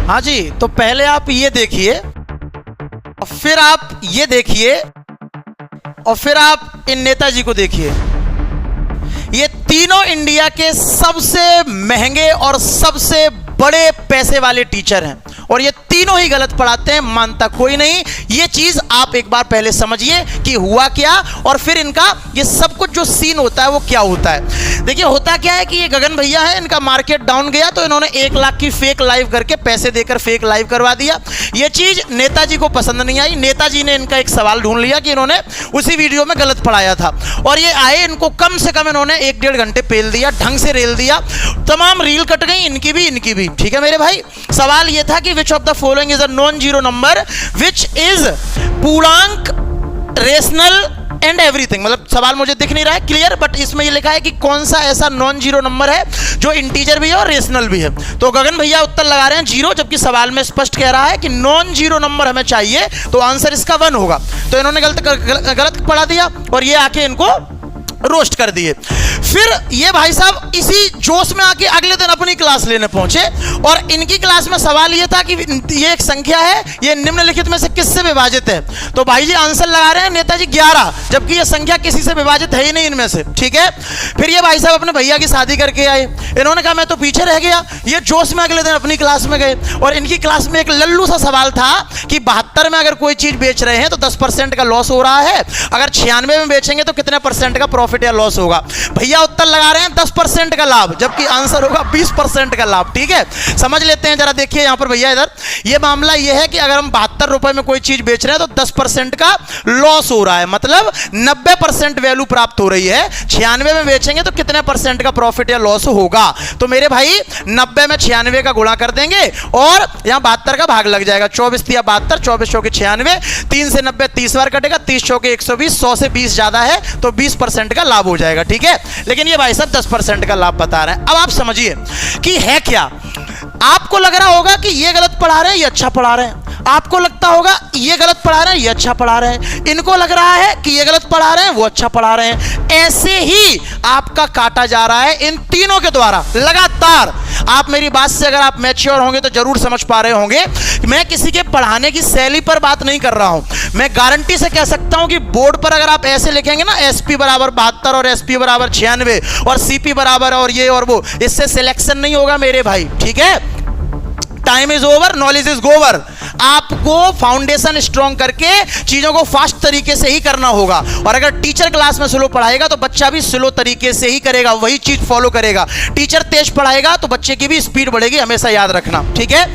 हाँ जी, तो पहले आप ये देखिए और फिर आप ये देखिए और फिर आप इन नेताजी को देखिए। ये तीनों इंडिया के सबसे महंगे और सबसे बड़े पैसे वाले टीचर हैं और ये तीनों ही गलत पढ़ाते हैं, मानता कोई नहीं। ये चीज आप एक बार पहले समझिए कि हुआ क्या और फिर इनका ये सब कुछ जो सीन होता है वो क्या होता है। देखिए होता क्या है कि ये गगन भैया है, इनका मार्केट डाउन गया तो इन्होंने 1 लाख की फेक लाइव करके पैसे देकर फेक लाइव करवा दिया। ये चीज नेताजी को पसंद नहीं आई। नेताजी ने इनका एक सवाल ढूंढ लिया कि इन्होंने उसी वीडियो में गलत पढ़ाया था और ये आए, इनको कम से कम इन्होंने 1-1.5 घंटे पेल दिया, ढंग से रेल दिया, तमाम रील कट गई, इनकी भी। ठीक है मेरे भाई, सवाल यह था कि which of the following is a non zero number which is पूर्णांक, रेशनल एंड एवरीथिंग। मतलब सवाल मुझे दिख नहीं रहा है क्लियर, बट इसमें ये लिखा है कि कौन सा ऐसा नॉन जीरो नंबर है जो इंटीजर भी है और रेशनल भी है। तो गगन भैया उत्तर लगा रहे हैं 0, जबकि सवाल में स्पष्ट कह रहा है कि नॉन जीरो नंबर हमें चाहिए, तो आंसर इसका 1 होगा। तो इन्होंने गलत पढ़ा दिया और ये आके इनको रोस्ट कर दिए। फिर ये भाई साहब इसी जोश में आके अगले दिन अपनी क्लास लेने पहुंचे और इनकी क्लास में सवाल ये था कि ये एक संख्या है, ये निम्नलिखित में से किससे विभाजित है। तो भाई जी आंसर लगा रहे हैं नेताजी 11, जबकि ये संख्या किसी से विभाजित है ही नहीं इनमें से। ठीक है, फिर ये भाई साहब अपने भैया की शादी करके आए, इन्होंने कहा मैं तो पीछे रह गया। ये जोश में अगले दिन अपनी क्लास में गए और इनकी क्लास में एक लल्लू सा सवाल था कि 72 में अगर कोई चीज बेच रहे हैं तो 10% का लॉस हो रहा है, अगर 96 में बेचेंगे तो कितने % का प्रॉफिट या लॉस होगा। भैया उत्तर लगा रहे हैं 10% का लाभ, जबकि आंसर होगा 20% का लाभ। ठीक है, समझ लेते हैं जरा। देखिए यहां पर भैया इधर ये मामला ये है कि अगर हम 72 रुपए में कोई चीज बेच रहे हैं तो 10% का लॉस हो रहा है, मतलब 90% वैल्यू प्राप्त हो रही है। 96 में बेचेंगे तो कितने % का प्रॉफिट या लॉस होगा। तो मेरे भाई 90 में 96 का गुणा कर देंगे और यहां 72 का भाग लग जाएगा। 24 तिया 72, 24 चौके 96, 3 से 90 30 बार कटेगा, 30 चौके 120, 100 से 20 ज्यादा है तो 20% का लाभ हो जाएगा। ठीक है, लेकिन ये भाई साहब 10% का लाभ बता रहे हैं। अब आप समझिए कि है क्या। आपको लग रहा होगा कि ये गलत पढ़ा रहे हैं, ये अच्छा पढ़ा रहे हैं। आपको लगता होगा ये गलत पढ़ा रहे हैं, ये अच्छा पढ़ा रहे हैं। इनको लग रहा है कि ये गलत पढ़ा रहे हैं, वो अच्छा पढ़ा रहे हैं। ऐसे ही आपका काटा जा रहा है इन तीनों के द्वारा लगातार। आप मेरी बात से अगर आप मैच्योर होंगे तो जरूर समझ पा रहे होंगे कि मैं किसी के पढ़ाने की शैली पर बात नहीं कर रहा हूं। मैं गारंटी से कह सकता हूं कि बोर्ड पर अगर आप ऐसे लिखेंगे ना SP बराबर 72 और SP बराबर 96 और CP बराबर और ये और वो, इससे सिलेक्शन नहीं होगा मेरे भाई। ठीक है, time is over, knowledge is गोवर। आपको फाउंडेशन स्ट्रॉन्ग करके चीजों को फास्ट तरीके से ही करना होगा और अगर टीचर क्लास में स्लो पढ़ाएगा तो बच्चा भी स्लो तरीके से ही करेगा, वही चीज फॉलो करेगा। टीचर तेज पढ़ाएगा तो बच्चे की भी स्पीड बढ़ेगी, हमेशा याद रखना। ठीक है।